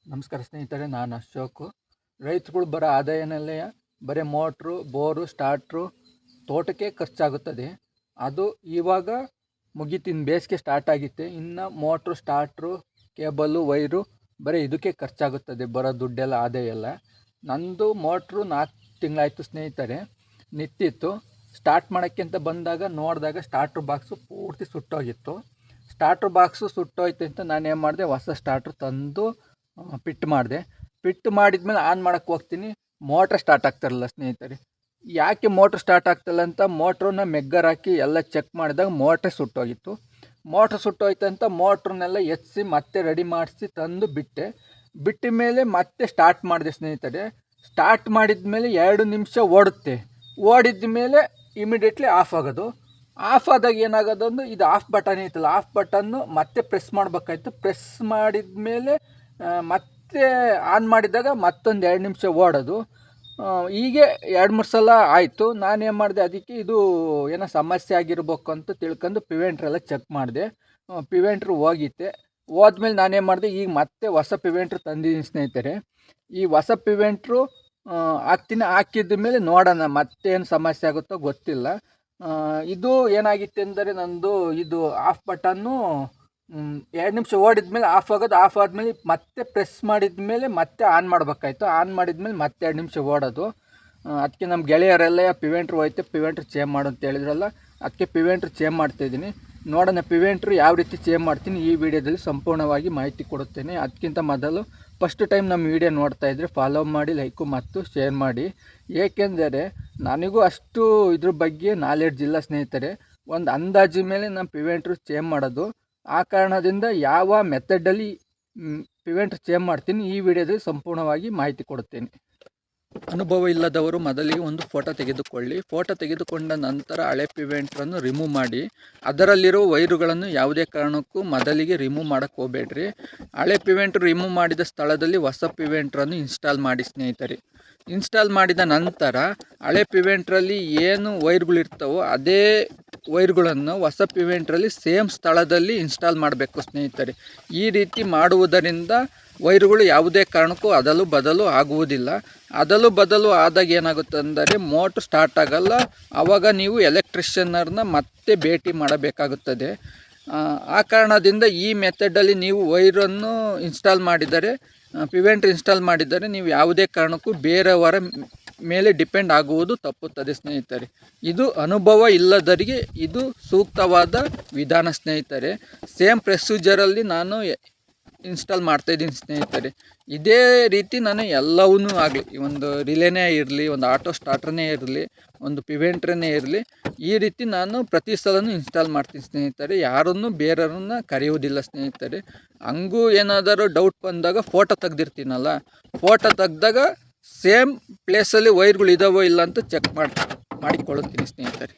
ನಮಸ್ಕಾರ ಸ್ನೇಹಿತರೆ, ನಾನು ಅಶೋಕ್. ರೈತರುಗಳು ಬರೋ ಆದಾಯನಲ್ಲೇ ಬರೀ ಮೋಟ್ರು, ಬೋರು, ಸ್ಟಾರ್ಟ್ರು, ತೋಟಕ್ಕೆ ಖರ್ಚಾಗುತ್ತದೆ. ಅದು ಇವಾಗ ಮುಗಿತಿನ ಬೇಸಿಗೆ ಸ್ಟಾರ್ಟ್ ಆಗಿತ್ತೆ. ಇನ್ನು ಮೋಟ್ರು, ಸ್ಟಾರ್ಟ್ರು, ಕೇಬಲ್ಲು, ವೈರು ಬರೀ ಇದಕ್ಕೆ ಖರ್ಚಾಗುತ್ತದೆ. ಬರೋ ದುಡ್ಡೆಲ್ಲ ಆದಾಯ ಎಲ್ಲ. ನಂದು ಮೋಟ್ರು 4 ತಿಂಗಳಾಯಿತು ಸ್ನೇಹಿತರೆ, ನಿಂತಿತ್ತು. ಸ್ಟಾರ್ಟ್ ಮಾಡೋಕ್ಕೆ ಅಂತ ಬಂದಾಗ ನೋಡಿದಾಗ ಸ್ಟಾರ್ಟ್ರ್ ಬಾಕ್ಸು ಪೂರ್ತಿ ಸುಟ್ಟೋಗಿತ್ತು. ಸ್ಟಾರ್ಟ್ರ್ ಬಾಕ್ಸು ಸುಟ್ಟೋಯ್ತು ಅಂತ ನಾನೇನು ಮಾಡಿದೆ, ಹೊಸ ಸ್ಟಾರ್ಟ್ರ್ ತಂದು ಫಿಟ್ ಮಾಡಿದೆ. ಫಿಟ್ ಮಾಡಿದ್ಮೇಲೆ ಆನ್ ಮಾಡೋಕ್ಕೆ ಹೋಗ್ತೀನಿ, ಮೋಟ್ರ್ ಸ್ಟಾರ್ಟ್ ಆಗ್ತಾರಲ್ಲ ಸ್ನೇಹಿತರೆ. ಯಾಕೆ ಮೋಟ್ರ್ ಸ್ಟಾರ್ಟ್ ಆಗ್ತಾಯಿಲ್ಲ ಅಂತ ಮೋಟ್ರನ್ನ ಮೆಗ್ಗರ್ ಹಾಕಿ ಎಲ್ಲ ಚೆಕ್ ಮಾಡಿದಾಗ ಮೋಟ್ರೇ ಸುಟ್ಟೋಗಿತ್ತು. ಮೋಟ್ರ್ ಸುಟ್ಟೋಯ್ತು ಅಂತ ಮೋಟ್ರನ್ನೆಲ್ಲ ಎತ್ತಿಸಿ ಮತ್ತೆ ರೆಡಿ ಮಾಡಿಸಿ ತಂದು ಬಿಟ್ಟ ಮೇಲೆ ಮತ್ತೆ ಸ್ಟಾರ್ಟ್ ಮಾಡಿದೆ ಸ್ನೇಹಿತರೆ. ಸ್ಟಾರ್ಟ್ ಮಾಡಿದ ಮೇಲೆ 2 ನಿಮಿಷ ಓಡುತ್ತೆ. ಓಡಿದ ಮೇಲೆ ಇಮಿಡಿಯೇಟ್ಲಿ ಆಫ್ ಆಗೋದು. ಆಫ್ ಆದಾಗ ಏನಾಗೋದು ಅಂದ್ರೆ, ಇದು ಆಫ್ ಬಟನ್ ಐತಲ್ಲ, ಆಫ್ ಬಟನ್ನು ಮತ್ತೆ ಪ್ರೆಸ್ ಮಾಡಬೇಕಾಯ್ತು. ಪ್ರೆಸ್ ಮಾಡಿದ ಮೇಲೆ ಮತ್ತೆ ಆನ್ ಮಾಡಿದಾಗ ಮತ್ತೊಂದು 2 ನಿಮಿಷ ಓಡೋದು. ಹೀಗೆ 2-3 ಸಲ ಆಯಿತು. ನಾನೇನು ಮಾಡಿದೆ, ಅದಕ್ಕೆ ಇದು ಏನೋ ಸಮಸ್ಯೆ ಆಗಿರ್ಬೇಕು ಅಂತ ತಿಳ್ಕೊಂಡು ಪಿವೆಂಟ್ರೆಲ್ಲ ಚೆಕ್ ಮಾಡಿದೆ. ಪಿವೆಂಟ್ರು ಹೋಗಿತ್ತೆ. ಹೋದ್ಮೇಲೆ ನಾನೇನು ಮಾಡಿದೆ, ಈಗ ಮತ್ತೆ ಹೊಸ ಪಿವೆಂಟ್ರು ತಂದಿದ್ದೀನಿ ಸ್ನೇಹಿತರೆ. ಈ ಹೊಸ ಪಿವೆಂಟ್ರು ಹಾಕಿದ ಮೇಲೆ ನೋಡೋಣ ಮತ್ತೇನು ಸಮಸ್ಯೆ ಆಗುತ್ತೋ ಗೊತ್ತಿಲ್ಲ. ಇದು ಏನಾಗಿತ್ತು ಅಂದರೆ, ನಂದು ಇದು ಆಫ್ ಬಟನ್ನು 2 ನಿಮಿಷ ಓಡಿದ್ಮೇಲೆ ಆಫ್ ಆಗೋದು. ಆಫ್ ಆದಮೇಲೆ ಮತ್ತೆ ಪ್ರೆಸ್ ಮಾಡಿದ ಮೇಲೆ ಮತ್ತೆ ಆನ್ ಮಾಡಬೇಕಾಯ್ತು. ಆನ್ ಮಾಡಿದ್ಮೇಲೆ ಮತ್ತೆ 2 ನಿಮಿಷ ಓಡೋದು. ಅದಕ್ಕೆ ನಮ್ಮ ಗೆಳೆಯರೆಲ್ಲ ಪಿವೆಂಟ್ರು ಹೋಯ್ತು, ಪಿವೆಂಟ್ರು ಚೇಂಜ್ ಮಾಡು ಅಂತ ಹೇಳಿದ್ರಲ್ಲ, ಅದಕ್ಕೆ ಪಿವೆಂಟ್ರು ಚೇಂಜ್ ಮಾಡ್ತಾಯಿದ್ದೀನಿ. ನೋಡೋಣ ಪಿವೆಂಟ್ರು ಯಾವ ರೀತಿ ಚೇಂಜ್ ಮಾಡ್ತೀನಿ ಈ ವಿಡಿಯೋದಲ್ಲಿ ಸಂಪೂರ್ಣವಾಗಿ ಮಾಹಿತಿ ಕೊಡುತ್ತೇನೆ. ಅದಕ್ಕಿಂತ ಮೊದಲು ಫಸ್ಟ್ ಟೈಮ್ ನಮ್ಮ ವಿಡಿಯೋ ನೋಡ್ತಾಯಿದ್ರೆ ಫಾಲೋ ಮಾಡಿ, ಲೈಕು ಮತ್ತು ಶೇರ್ ಮಾಡಿ. ಏಕೆಂದರೆ ನನಗೂ ಅಷ್ಟು ಇದ್ರ ಬಗ್ಗೆ ನಾಲೆಡ್ಜ್ ಇಲ್ಲ ಸ್ನೇಹಿತರೆ. ಒಂದು ಅಂದಾಜು ಮೇಲೆ ನಾನು ಪಿವೆಂಟ್ರು ಚೇಂಜ್ ಮಾಡೋದು. ಆ ಕಾರಣದಿಂದ ಯಾವ ಮೆಥಡಲ್ಲಿ ಪಿವೆಂಟ್ರು ಚೇಂಜ್ ಮಾಡ್ತೀನಿ ಈ ವಿಡಿಯೋದಲ್ಲಿ ಸಂಪೂರ್ಣವಾಗಿ ಮಾಹಿತಿ ಕೊಡುತ್ತೇನೆ. ಅನುಭವ ಇಲ್ಲದವರು ಮೊದಲಿಗೆ ಒಂದು ಫೋಟೋ ತೆಗೆದುಕೊಳ್ಳಿ. ಫೋಟೋ ತೆಗೆದುಕೊಂಡ ನಂತರ ಹಳೆ ಪಿವೆಂಟ್ರನ್ನು ರಿಮೂವ್ ಮಾಡಿ. ಅದರಲ್ಲಿರುವ ವೈರುಗಳನ್ನು ಯಾವುದೇ ಕಾರಣಕ್ಕೂ ಮೊದಲಿಗೆ ರಿಮೂವ್ ಮಾಡೋಕ್ಕೆ ಹೋಗಬೇಡ್ರಿ. ಹಳೆ ಪಿವೆಂಟ್ರು ರಿಮೂವ್ ಮಾಡಿದ ಸ್ಥಳದಲ್ಲಿ ಹೊಸ ಪಿವೆಂಟ್ರನ್ನು ಇನ್ಸ್ಟಾಲ್ ಮಾಡಿ ಸ್ನೇಹಿತರೆ. ಇನ್ಸ್ಟಾಲ್ ಮಾಡಿದ ನಂತರ ಹಳೆ ಪಿವೆಂಟ್ರಲ್ಲಿ ಏನು ವೈರ್ಗಳಿರ್ತವೋ ಅದೇ ವೈರ್ಗಳನ್ನು ಹೊಸ ಪಿವೆಂಟ್ರಲ್ಲಿ ಸೇಮ್ ಸ್ಥಳದಲ್ಲಿ ಇನ್ಸ್ಟಾಲ್ ಮಾಡಬೇಕು ಸ್ನೇಹಿತರೆ. ಈ ರೀತಿ ಮಾಡುವುದರಿಂದ ವೈರುಗಳು ಯಾವುದೇ ಕಾರಣಕ್ಕೂ ಅದಲು ಬದಲು ಆಗುವುದಿಲ್ಲ. ಅದಲು ಬದಲು ಆದಾಗ ಏನಾಗುತ್ತೆ ಅಂದರೆ ಮೋಟ್ರ್ ಸ್ಟಾರ್ಟ್ ಆಗಲ್ಲ. ಆವಾಗ ನೀವು ಎಲೆಕ್ಟ್ರಿಷಿಯನ್ನರ್ನ ಮತ್ತೆ ಭೇಟಿ ಮಾಡಬೇಕಾಗುತ್ತದೆ. ಆ ಕಾರಣದಿಂದ ಈ ಮೆಥಡಲ್ಲಿ ನೀವು ವೈರನ್ನು ಇನ್ಸ್ಟಾಲ್ ಮಾಡಿದರೆ, ಪಿವೆಂಟ್ರ್ ಇನ್ಸ್ಟಾಲ್ ಮಾಡಿದರೆ ನೀವು ಯಾವುದೇ ಕಾರಣಕ್ಕೂ ಬೇರೆಯವರ ಮೇಲೆ ಡಿಪೆಂಡ್ ಆಗುವುದು ತಪ್ಪುತ್ತದೆ ಸ್ನೇಹಿತರೆ. ಇದು ಅನುಭವ ಇಲ್ಲದರಿಗೆ ಇದು ಸೂಕ್ತವಾದ ವಿಧಾನ ಸ್ನೇಹಿತರೆ. ಸೇಮ್ ಪ್ರೊಸೀಜರಲ್ಲಿ ನಾನು ಇನ್ಸ್ಟಾಲ್ ಮಾಡ್ತಾಯಿದ್ದೀನಿ ಸ್ನೇಹಿತರೆ. ಇದೇ ರೀತಿ ನಾನು ಎಲ್ಲವನ್ನೂ ಆಗಲಿ, ಒಂದು ರಿಲೇನೇ ಇರಲಿ, ಒಂದು ಆಟೋ ಸ್ಟಾರ್ಟ್ರನ್ನೇ ಇರಲಿ, ಒಂದು ಪಿವೆಂಟ್ರನ್ನೇ ಇರಲಿ, ಈ ರೀತಿ ನಾನು ಪ್ರತಿ ಸಲನೂ ಇನ್ಸ್ಟಾಲ್ ಮಾಡ್ತೀನಿ ಸ್ನೇಹಿತರೆ. ಯಾರನ್ನು ಬೇರೆಯವ್ರನ್ನ ಕರೆಯುವುದಿಲ್ಲ ಸ್ನೇಹಿತರೆ. ಹಂಗೂ ಏನಾದರೂ ಡೌಟ್ ಬಂದಾಗ ಫೋಟೋ ತೆಗ್ದಿರ್ತೀನಲ್ಲ, ಫೋಟೋ ತೆಗ್ದಾಗ ಸೇಮ್ ಪ್ಲೇಸಲ್ಲಿ ವೈರ್ಗಳು ಇದಾವೋ ಇಲ್ಲ ಅಂತ ಚೆಕ್ ಮಾಡಿಕೊಳ್ಳುತ್ತೀನಿ ಸ್ನೇಹಿತರೆ.